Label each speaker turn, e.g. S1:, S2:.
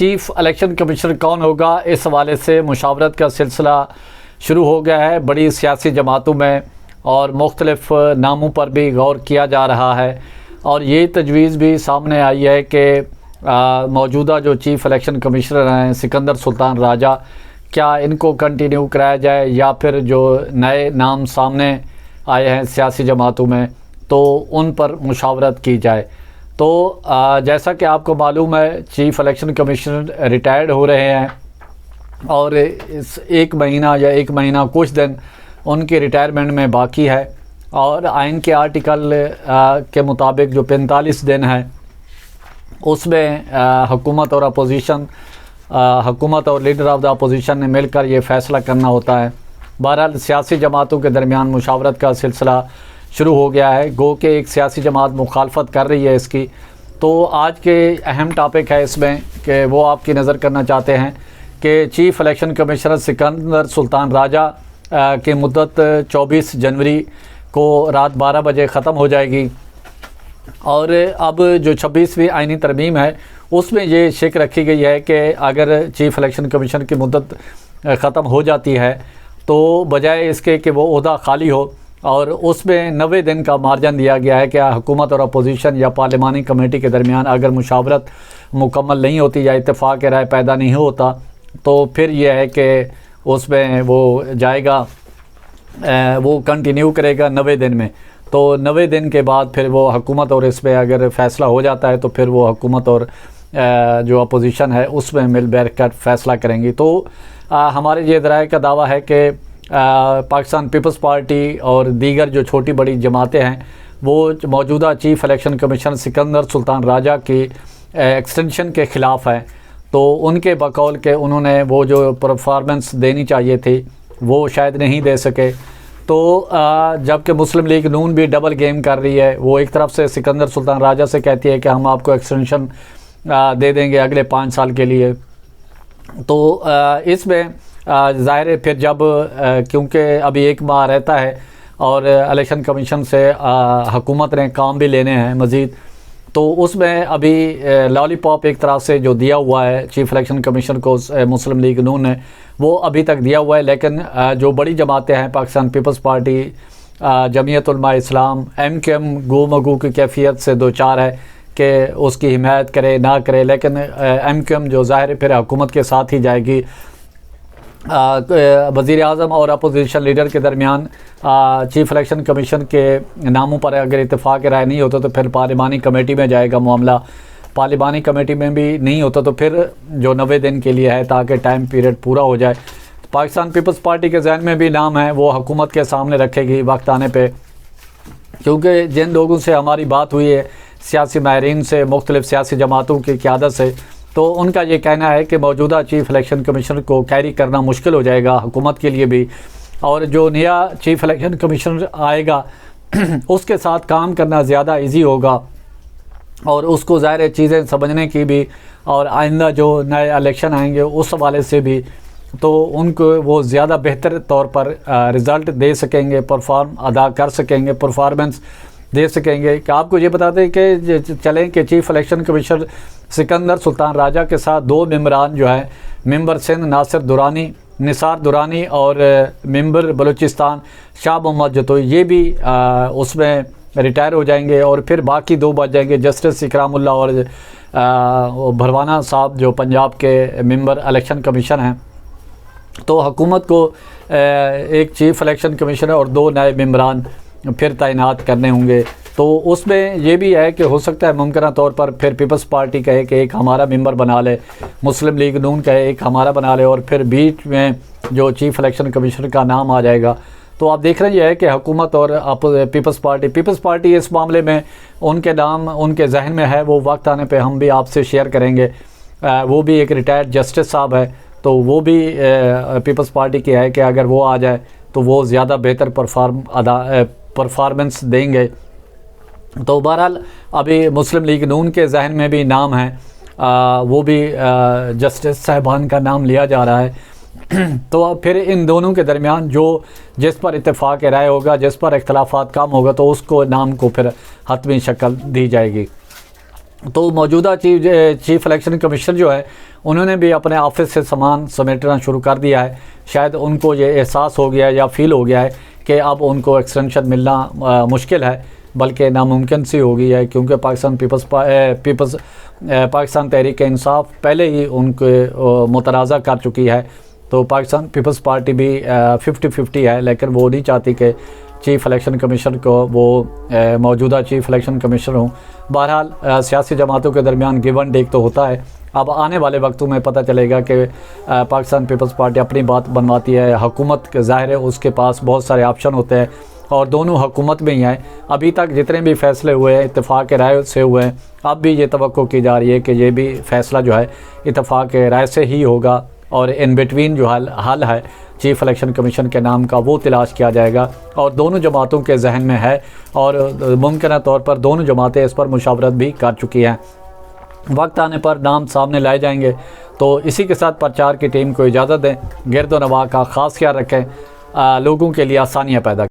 S1: Chief election commissioner कौन होगा, इस हवाले से मुशावरत का सिलसिला शुरू हो गया है बड़ी सियासी जमातों में और मुख्तलिफ नामों पर भी गौर किया जा रहा है। और ये तजवीज़ भी सामने आई है कि मौजूदा जो चीफ इलेक्शन कमिश्नर हैं सिकंदर सुल्तान राजा, क्या इनको कंटिन्यू कराया जाए या फिर जो नए नाम सामने आए हैं सियासी जमातों में तो उन पर मुशावरत की जाए। तो जैसा कि आपको मालूम है चीफ इलेक्शन कमिश्नर रिटायर्ड हो रहे हैं और इस एक महीना कुछ दिन उनके रिटायरमेंट में बाकी है और आइन के आर्टिकल के मुताबिक जो 45 दिन है उसमें हुकूमत और अपोजिशन हुकूमत और लीडर ऑफ द अपोजिशन ने मिलकर ये फ़ैसला करना होता है। बहरहाल सियासी जमातों के दरमियान मुशावरत का सिलसिला शुरू हो गया है, गो के एक सियासी जमात मुखालफत कर रही है इसकी। तो आज के अहम टॉपिक है इसमें कि वो आपकी नज़र करना चाहते हैं कि chief election commissioner Sikandar Sultan Raja की मुद्दत 24 जनवरी को रात 12 बजे ख़त्म हो जाएगी और अब जो 26वीं आइनी तरमीम है उसमें ये शिक रखी गई है कि अगर चीफ़ इलेक्शन कमीशन की मुद्दत ख़त्म हो जाती है तो बजाय इसके कि वो ओहदा खाली हो और उसमें 90 दिन का मार्जिन दिया गया है कि हुकूमत और अपोजिशन या पार्लिमानी कमेटी के दरमियान अगर मुशावरत मुकम्मल नहीं होती या इत्तेफाक राय पैदा नहीं होता तो फिर यह है कि उसमें वो जाएगा, वो कंटिन्यू करेगा 90 दिन में। तो 90 दिन के बाद फिर वो हुकूमत और इस पर अगर फ़ैसला हो जाता है तो फिर वो हुकूमत और जो अपोजिशन है उसमें मिल बैठ कर फ़ैसला करेंगी। तो हमारे ये ज़राए का दावा है कि पाकिस्तान पीपल्स पार्टी और दीगर जो छोटी बड़ी जमातें हैं वो मौजूदा chief election commission Sikandar Sultan Raja की एक्सटेंशन के ख़िलाफ़ हैं। तो उनके बकौल के उन्होंने वो जो परफॉर्मेंस देनी चाहिए थी वो शायद नहीं दे सके। तो जबकि मुस्लिम लीग नून भी डबल गेम कर रही है, वो एक तरफ से सिकंदर सुल्तान राजा से कहती है कि हम आपको एक्सटेंशन दे देंगे अगले 5 साल के लिए। तो इसमें ज़ाहिर है फिर जब क्योंकि अभी 1 माह रहता है और इलेक्शन कमीशन से हुकूमत ने काम भी लेने हैं मज़ीद, तो उसमें अभी लॉलीपॉप एक तरह से जो दिया हुआ है चीफ़ इलेक्शन कमीशन को मुस्लिम लीग नून ने वो अभी तक दिया हुआ है। लेकिन जो बड़ी जमातें हैं पाकिस्तान पीपल्स पार्टी, जमीयत उलमा इस्लाम, MQM गू मगू की कैफियत से दो चार है कि उसकी हिमायत करे ना करे, लेकिन MQM जो ज़ाहिर फिर हुकूमत के साथ ही जाएगी। वज़ीर आज़म और अपोजिशन लीडर के दरमियान चीफ़ इलेक्शन कमीशन के नामों पर अगर इत्तेफाक राय नहीं होता तो फिर पार्लिमानी कमेटी में जाएगा मामला, पार्लिमानी कमेटी में भी नहीं होता तो फिर जो 90 दिन के लिए है ताकि टाइम पीरियड पूरा हो जाए। पाकिस्तान पीपल्स पार्टी के जहन में भी नाम है वो हुकूमत के सामने रखेगी वक्त आने पे, क्योंकि जिन लोगों से हमारी बात हुई है सियासी माहिरीन से, मुख्तलिफ़ सियासी जमातों की क़यादत से, तो उनका ये कहना है कि मौजूदा चीफ़ इलेक्शन कमीशनर को कैरी करना मुश्किल हो जाएगा हुकूमत के लिए भी, और जो नया चीफ़ इलेक्शन कमीशनर आएगा उसके साथ काम करना ज़्यादा इजी होगा और उसको ज़ाहिर चीज़ें समझने की भी और आइंदा जो नए इलेक्शन आएंगे उस हवाले से भी तो उनको वो ज़्यादा बेहतर तौर पर रिज़ल्ट दे सकेंगे, परफॉर्म अदा कर सकेंगे, परफॉर्मेंस दे सकेंगे। कि आपको ये बताते हैं कि चलें कि chief election commissioner Sikandar Sultan Raja के साथ 2 मेंबरान जो हैं, मेंबर सिंध नासिर दुरानी, निसार दुरानी और मेंबर बलूचिस्तान शाह मोहम्मद जतोई, ये भी उसमें रिटायर हो जाएंगे और फिर बाकी 2 बच जाएंगे, जस्टिस इकरामुल्लाह और भरवाना साहब जो पंजाब के मेंबर इलेक्शन कमीशन हैं। तो हुकूमत को एक चीफ़ इलेक्शन कमिश्नर और 2 नए मेंबरान फिर तैनात करने होंगे। तो उसमें ये भी है कि हो सकता है मुमकिन तौर पर फिर पीपल्स पार्टी कहे कि एक हमारा मेंबर बना ले, मुस्लिम लीग नून कहे एक हमारा बना ले और फिर बीच में जो चीफ़ इलेक्शन कमिश्नर का नाम आ जाएगा। तो आप देख रहे हैं कि हुकूमत और पीपल्स पार्टी इस मामले में उनके नाम उनके जहन में है, वो वक्त आने पर हम भी आपसे शेयर करेंगे। वो भी एक रिटायर्ड जस्टिस साहब है, तो वो भी पीपल्स पार्टी की है कि अगर वो आ जाए तो वो ज़्यादा बेहतर परफॉर्मेंस देंगे। तो बहरहाल अभी मुस्लिम लीग नून के जहन में भी नाम है, वो भी जस्टिस साहिबान का नाम लिया जा रहा है। तो फिर इन दोनों के दरमियान जो जिस पर इत्तेफाक राय होगा, जिस पर इख्तलाफात कम होगा, तो उसको नाम को फिर हतमी शक्ल दी जाएगी। तो मौजूदा चीफ इलेक्शन कमिश्नर जो है उन्होंने भी अपने ऑफिस से सामान समेटना शुरू कर दिया है। शायद उनको ये एहसास हो गया है या फील हो गया है कि अब उनको एक्सटेंशन मिलना मुश्किल है, बल्कि नामुमकिन सी हो गई है, क्योंकि पाकिस्तान तहरीक इंसाफ पहले ही उनको मुतराज़ा कर चुकी है। तो पाकिस्तान पीपल्स पार्टी भी 50-50 है, लेकिन वो नहीं चाहती कि चीफ़ इलेक्शन कमिश्नर को वो मौजूदा चीफ़ इलेक्शन कमिश्नर हूँ। बहरहाल सियासी जमातों के दरमियान गिव एंड टेक तो होता है। अब आने वाले वक्तों में पता चलेगा कि पाकिस्तान पीपल्स पार्टी अपनी बात बनवाती है, हुकूमत के ज़ाहिर है उसके पास बहुत सारे ऑप्शन होते हैं और दोनों हुकूमत में ही हैं। अभी तक जितने भी फ़ैसले हुए हैं इत्तेफाक राय से हुए हैं, अब भी ये तवक्को की जा रही है कि ये भी फ़ैसला जो है इत्तेफाक राय से ही होगा और इन बिटवीन जो हल है चीफ़ इलेक्शन कमीशन के नाम का वो तलाश किया जाएगा और दोनों जमातों के जहन में है और मुमकिन तौर पर दोनों जमातें इस पर मुशावरत भी कर चुकी हैं। वक्त आने पर नाम सामने लाए जाएंगे। तो इसी के साथ प्रचार की टीम को इजाज़त दें। गिरदो नवा का ख़ास ख्याल रखें, लोगों के लिए आसानियाँ पैदा